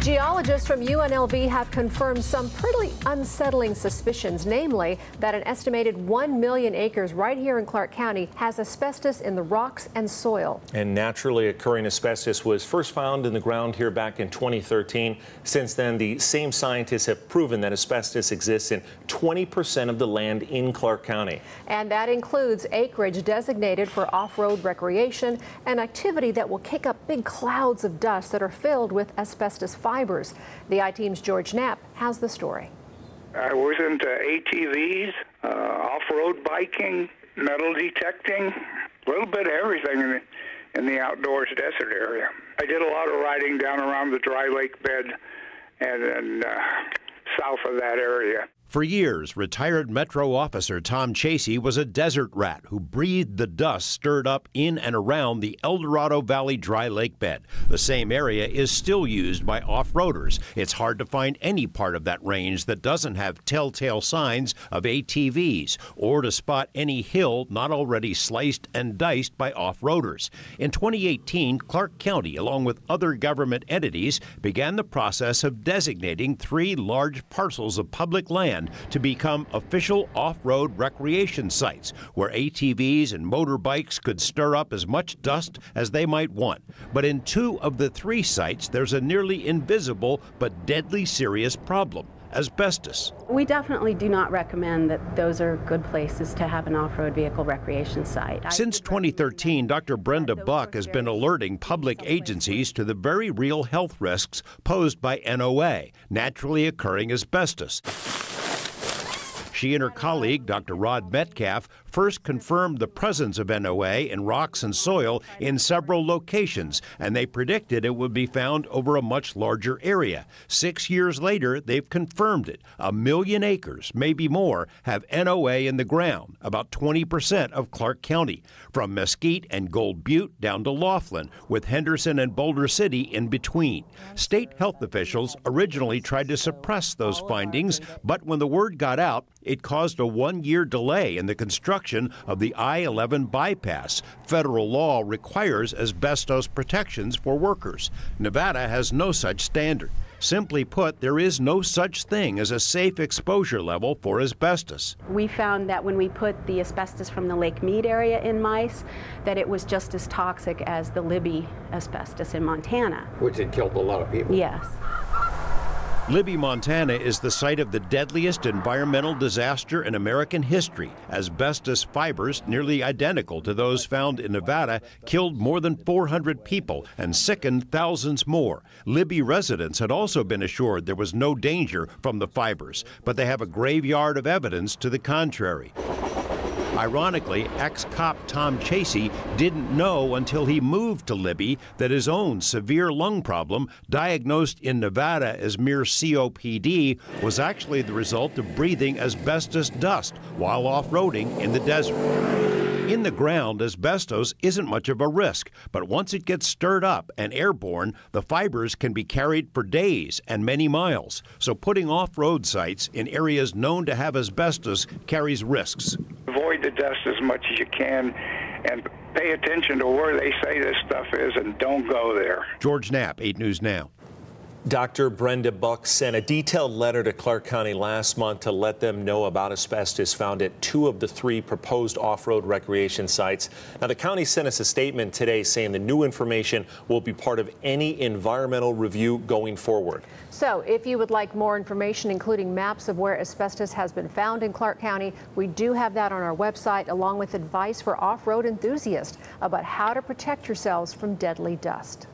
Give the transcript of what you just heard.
Geologists from UNLV have confirmed some pretty unsettling suspicions, namely that an estimated 1 million acres right here in Clark County has asbestos in the rocks and soil. And naturally occurring asbestos was first found in the ground here back in 2013. Since then, the same scientists have proven that asbestos exists in 20% of the land in Clark County. And that includes acreage designated for off-road recreation, an activity that will kick up big clouds of dust that are filled with asbestos fibers. The I-Team's George Knapp has the story. I was into ATVs, off-road biking, metal detecting, a little bit of everything in the outdoors desert area. I did a lot of riding down around the dry lake bed and then south of that area. For years, retired Metro officer Tom Chasey was a desert rat who breathed the dust stirred up in and around the El Dorado Valley dry lake bed. The same area is still used by off-roaders. It's hard to find any part of that range that doesn't have telltale signs of ATVs or to spot any hill not already sliced and diced by off-roaders. In 2018, Clark County, along with other government entities, began the process of designating 3 large parcels of public land to become official off-road recreation sites where ATVs and motorbikes could stir up as much dust as they might want. But in 2 of the 3 sites, there's a nearly invisible but deadly serious problem: asbestos. We definitely do not recommend that those are good places to have an off-road vehicle recreation site. Since 2013, Dr. Brenda Buck has been alerting public agencies to the very real health risks posed by NOA, naturally occurring asbestos. She and her colleague, Dr. Rod Metcalf, first confirmed the presence of NOA in rocks and soil in several locations, and they predicted it would be found over a much larger area. 6 years later, they've confirmed it. 1 million acres, maybe more, have NOA in the ground, about 20% of Clark County, from Mesquite and Gold Butte down to Laughlin, with Henderson and Boulder City in between. State health officials originally tried to suppress those findings, but when the word got out, it caused a 1-year delay in the construction of the I-11 bypass. Federal law requires asbestos protections for workers. Nevada has no such standard. Simply put, there is no such thing as a safe exposure level for asbestos. We found that when we put the asbestos from the Lake Mead area in mice, that it was just as toxic as the Libby asbestos in Montana. Which had killed a lot of people. Yes. Libby, Montana is the site of the deadliest environmental disaster in American history. Asbestos fibers, nearly identical to those found in Nevada, killed more than 400 people and sickened thousands more. Libby residents had also been assured there was no danger from the fibers, but they have a graveyard of evidence to the contrary. Ironically, ex-cop Tom Chasey didn't know until he moved to Libby that his own severe lung problem, diagnosed in Nevada as mere COPD, was actually the result of breathing asbestos dust while off-roading in the desert. In the ground, asbestos isn't much of a risk, but once it gets stirred up and airborne, the fibers can be carried for days and many miles. So putting off-road sites in areas known to have asbestos carries risks. Avoid the dust as much as you can and pay attention to where they say this stuff is and don't go there. George Knapp, 8 News Now. Dr. Brenda Buck sent a detailed letter to Clark County last month to let them know about asbestos found at 2 of the 3 proposed off-road recreation sites. Now, the county sent us a statement today saying the new information will be part of any environmental review going forward. So if you would like more information, including maps of where asbestos has been found in Clark County, we do have that on our website, along with advice for off-road enthusiasts about how to protect yourselves from deadly dust.